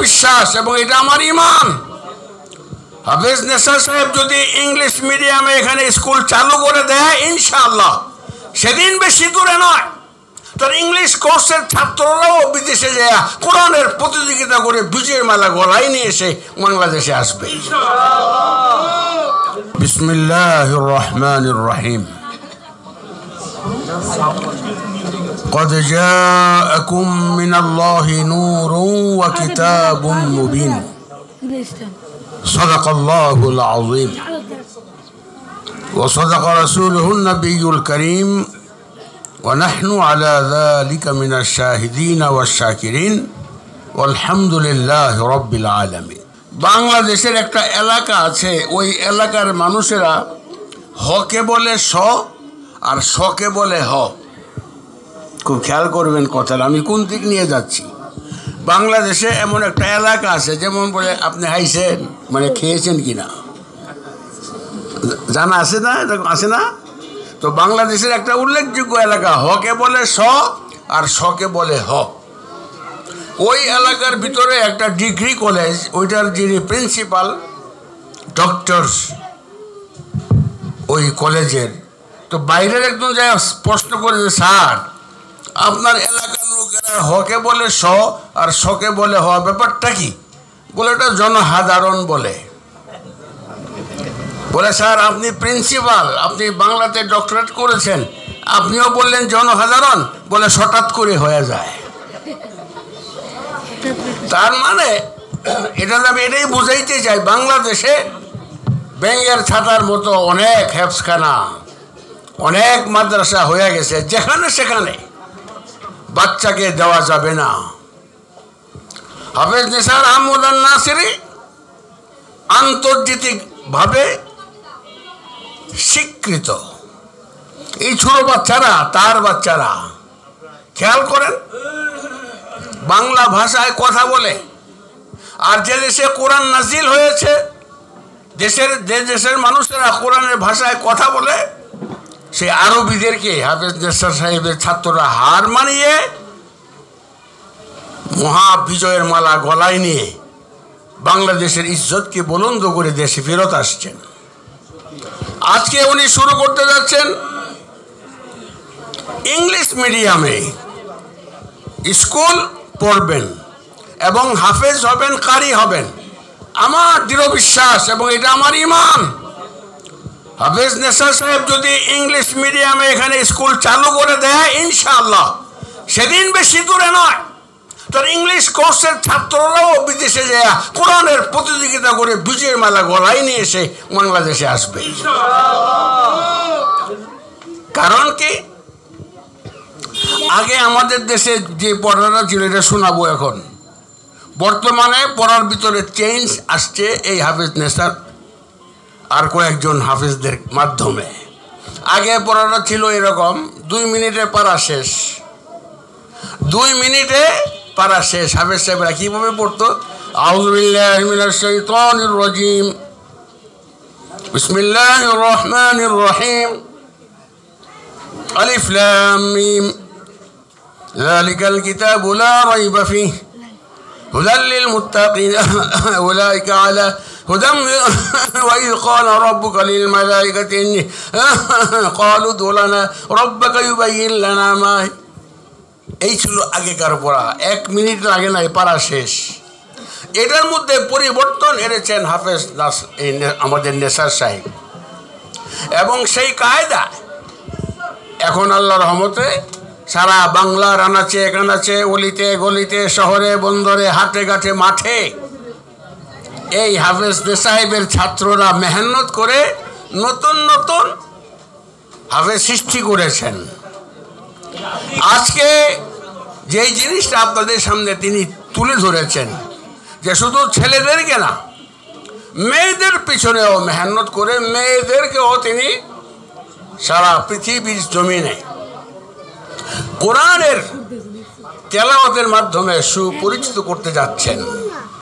বিশ্বাস এবং এটা আমার ঈমান। হাফেজ নেসার সাহেব যদি ইংলিশ মিডিয়ামে এখানে স্কুল চালু করে দেয় ইনশাআল্লাহ, সেদিন বেশি দূরে নয়, তার ইংলিশ কোর্সের ছাত্ররাও বিদেশে যায় কোরআনের প্রতিযোগিতা করে বিজয়ের মালা গলায় নিয়ে এসে বাংলাদেশে আসবে। বিসমিল্লাহির রহমানির রহিম। قد جاءكم من الله نور وكتاب مبين صدق الله العظيم وصدق رسوله النبي الكريم ونحن على ذلك من الشاهدين والشاكرين والحمد لله رب العالمين। বাংলাদেশের একটা এলাকা আছে, ওই এলাকার মানুষেরা হকে বলে স আর শকে বলে হ। খুব খেয়াল করবেন কথাটা, আমি কোন দিক নিয়ে যাচ্ছি। বাংলাদেশে এমন একটা এলাকা আছে, যেমন বলে আপনি খাইছেন মানে খেয়েছেন কিনা জানা আছে না, আছে না? তো বাংলাদেশের একটা উল্লেখযোগ্য এলাকা হকে বলে স আর শকে বলে হ। ওই এলাকার ভিতরে একটা ডিগ্রি কলেজ, ওইটার যিনি প্রিন্সিপাল ডক্টরস ওই কলেজের, তো বাইরের একদম যায় প্রশ্ন করে যে স্যার আপনার এলাকার লোকেরা হকে বলে স আর শকে বলে হ, ব্যাপারটা কি? বলে এটা জনসাধারণ বলে। বলে স্যার আপনি প্রিন্সিপাল, আপনি বাংলাতে ডক্টরেট করেছেন, আপনিও বললেন জনসাধারণ? বলে হঠাৎ করে হয়ে যায়। তার মানে এটা আমি এটাই বুঝাইতে চাই, বাংলাদেশে ব্যাঙের ছাতার মতো অনেক হেফসখানা, অনেক মাদ্রাসা হয়ে গেছে, যেখানে সেখানে বাচ্চাকে দেওয়া যাবে না। হাফেজ নিসার আহমদ নাসিরি আন্তর্জাতিকভাবে স্বীকৃত। এই ছোট বাচ্চারা, তার বাচ্চারা খেয়াল করেন বাংলা ভাষায় কথা বলে। আর যে দেশে কোরআন নাজিল হয়েছে, যে দেশের মানুষেরা কোরআনের ভাষায় কথা বলে, সেই আরবিদেরকে হাফেজ নেসার সাহেবের ছাত্ররা হার মানিয়ে মহাবিজয়ের মালা গলায় নিয়ে বাংলাদেশের ইজ্জতকে বুলন্দ করে দেশে ফেরত আসছেন। আজকে উনি শুরু করতে যাচ্ছেন ইংলিশ মিডিয়ামে স্কুল পড়বেন এবং হাফেজ হবেন, কারি হবেন। আমার দৃঢ় বিশ্বাস এবং এটা আমার ঈমান, হাফেজ নেসার সাহেব যদি ইংলিশ মিডিয়ামে এখানে স্কুল চালু করে দেয় ইনশাআল্লাহ, সেদিন বেশি দূরে নয়, তার ইংলিশ কোর্সের ছাত্ররাও বিদেশে যায় কোরআনের প্রতিযোগিতা করে বিজয়ের মালা গলায় নিয়ে এসে বাংলাদেশে আসবে। কারণ কি, আগে আমাদের দেশে যে পড়াটা ছিল এটা শোনাবো এখন। বর্তমানে পড়ার ভিতরে চেঞ্জ আসছে এই হাফেজ নেসার আর কয়েকজন হাফেজদের মাধ্যমে। আগে পড়াটা ছিল এরকম, 2 মিনিটে পারা শেষ, 2 মিনিটে পারা শেষ। হাফেজ সাহেবরা কীভাবে পড়তো? আউযু বিল্লাহি মিনাশ শাইতানির রাজিম, বিসমিল্লাহির রহমানির রহিম, আলিফ লাম মিম, যালিকাল কিতাবু লা রাইবা ফীহি হুদাল লিল মুত্তাকিন উলাইকা আলা হুদাম ওয়াইয ক্বালা রাব্বুকা লিল মালাইকাতি ইন্নী ক্বালু উদউ লানা রাব্বাকা ইউবাইয়িন লানা মা। এই ছিল আগেকার পড়া, 1 মিনিট লাগে নাই, পারা শেষ। এটার মধ্যে পরিবর্তন এনেছেন হাফেজ আমাদের নেসার সাহেব, এবং সেই কায়দা এখন আল্লাহর রহমতে সারা বাংলার আনাচে কানাচে, অলিতে গলিতে, শহরে বন্দরে, হাটে ঘাটে, মাঠে এই হাফেজ সাহেবের ছাত্ররা মেহনত করে নতুন নতুন হাফেজ সৃষ্টি করেছেন। আজকে যেই জিনিসটা আপনাদের সামনে তিনি তুলে ধরেছেন, যে শুধু ছেলেদেরকে না, মেয়েদের পিছনেও মেহনত করে মেয়েদেরকেও তিনি সারা পৃথিবীর জমিনে কোরআনের তেলাওয়াতের মাধ্যমে সুপরিচিত করতে যাচ্ছেন।